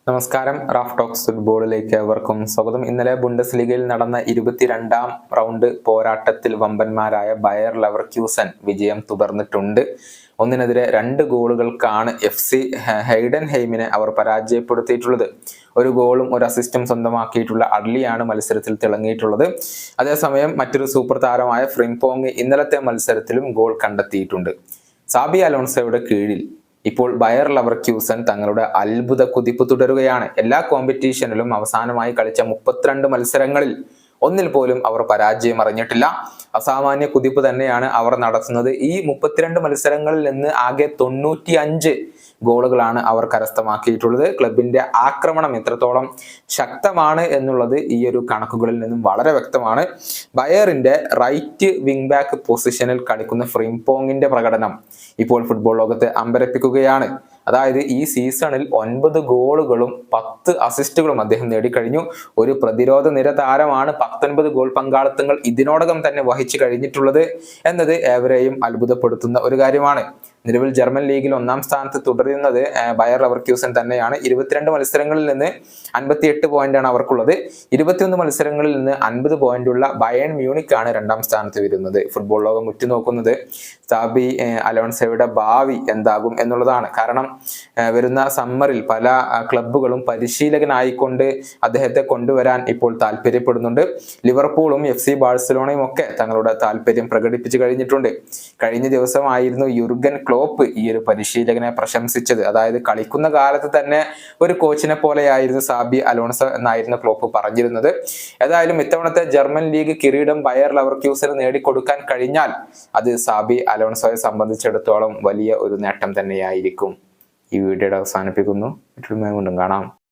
നമസ്കാരം. Raf talks ഫുട്ബോളിലേക്ക് ഏവർക്കും സ്വാഗതം. ഇന്നലെ ബുണ്ടസ് ലീഗയിൽ നടന്ന 22ാം റൗണ്ട് പോരാട്ടത്തിൽ വമ്പന്മാരായ ബയർ ലെവർക്യൂസൻ വിജയം തുടർന്നിട്ടുണ്ട്. 1-2 ഗോളുകൾക്കാണ് FC ഹൈഡൻഹെയിമിനെ അവർ പരാജയപ്പെടുത്തിയിട്ടുള്ളത്. ഒരു ഗോളും ഒരു അസിസ്റ്റും സ്വന്തമാക്കിയിട്ടുള്ള അഡ്ലിയാണ് മത്സരത്തിൽ തിളങ്ങിയിട്ടുള്ളത്. അതേസമയം മറ്റൊരു സൂപ്പർ താരമായ ഫ്രിംപോങ് ഇന്നലത്തെ മത്സരത്തിലും ഗോൾ കണ്ടെത്തിയിട്ടുണ്ട്. സാബി അലോൺസോയുടെ കീഴിൽ ഇപ്പോൾ ബയർ ലെവർക്യൂസൻ തങ്ങളുടെ അത്ഭുത കുതിപ്പ് തുടരുകയാണ്. എല്ലാ കോമ്പറ്റീഷനിലും അവസാനമായി കളിച്ച 32 മത്സരങ്ങളിൽ ഒന്നിൽ പോലും അവർ പരാജയം അറിഞ്ഞിട്ടില്ല. അസാമാന്യ കുതിപ്പ് തന്നെയാണ് അവർ നടത്തുന്നത്. ഈ 32 മത്സരങ്ങളിൽ നിന്ന് ആകെ 95 ഗോളുകളാണ് അവർ കരസ്ഥമാക്കിയിട്ടുള്ളത്. ക്ലബിന്റെ ആക്രമണം എത്രത്തോളം ശക്തമാണ് എന്നുള്ളത് ഈ ഒരു കണക്കുകളിൽ നിന്നും വളരെ വ്യക്തമാണ്. ബയറിന്റെ റൈറ്റ് വിങ് ബാക്ക് പൊസിഷനിൽ കളിക്കുന്ന ഫ്രിംപോങ്ങിന്റെ പ്രകടനം ഇപ്പോൾ ഫുട്ബോൾ ലോകത്തെ അമ്പരപ്പിക്കുകയാണ്. അതായത് ഈ സീസണിൽ 9 ഗോളുകളും 10 അസിസ്റ്റുകളും അദ്ദേഹം നേടിക്കഴിഞ്ഞു. ഒരു പ്രതിരോധ നിര താരമാണ് 19 ഗോൾ പങ്കാളിത്തങ്ങൾ ഇതിനോടകം തന്നെ വഹിച്ചു കഴിഞ്ഞിട്ടുള്ളത് എന്നത് ഏവരെയും അത്ഭുതപ്പെടുത്തുന്ന ഒരു കാര്യമാണ്. നിലവിൽ ജർമ്മൻ ലീഗിൽ 1ാം സ്ഥാനത്ത് തുടരുന്നത് ബയർ ലെവർക്യൂസൻ തന്നെയാണ്. 22 മത്സരങ്ങളിൽ നിന്ന് 58 പോയിന്റാണ് അവർക്കുള്ളത്. 21 മത്സരങ്ങളിൽ നിന്ന് 50 പോയിന്റുള്ള ബയേൺ മ്യൂണിക് ആണ് 2ാം സ്ഥാനത്ത് വരുന്നത്. ഫുട്ബോൾ ലോകം ഉറ്റുനോക്കുന്നത് സാബി അലോൺസോയുടെ ഭാവി എന്താകും എന്നുള്ളതാണ്. കാരണം വരുന്ന സമ്മറിൽ പല ക്ലബ്ബുകളും പരിശീലകനായിക്കൊണ്ട് അദ്ദേഹത്തെ കൊണ്ടുവരാൻ ഇപ്പോൾ താല്പര്യപ്പെടുന്നുണ്ട്. ലിവർപൂളും FC ബാഴ്സലോണയും ഒക്കെ തങ്ങളുടെ താല്പര്യം പ്രകടിപ്പിച്ചു കഴിഞ്ഞിട്ടുണ്ട്. കഴിഞ്ഞ ദിവസമായിരുന്നു യുർഗൻ ക്ലോപ്പ് ഈ ഒരു പരിശീലകനെ പ്രശംസിച്ചത്. അതായത് കളിക്കുന്ന കാലത്ത് തന്നെ ഒരു കോച്ചിനെ പോലെയായിരുന്നു സാബി അലോൺസോ എന്നായിരുന്നു ക്ലോപ്പ് പറഞ്ഞിരുന്നത്. ഏതായാലും ഇത്തവണത്തെ ജർമ്മൻ ലീഗ് കിരീടം ബയർ ലെവർക്യൂസന് നേടിക്കൊടുക്കാൻ കഴിഞ്ഞാൽ അത് സാബി അലോൺസോയെ സംബന്ധിച്ചിടത്തോളം വലിയ ഒരു നേട്ടം തന്നെയായിരിക്കും. ഈ വീഡിയോയുടെ അവസാനിപ്പിക്കുന്നു. മറ്റൊരു വീണ്ടും കാണാം.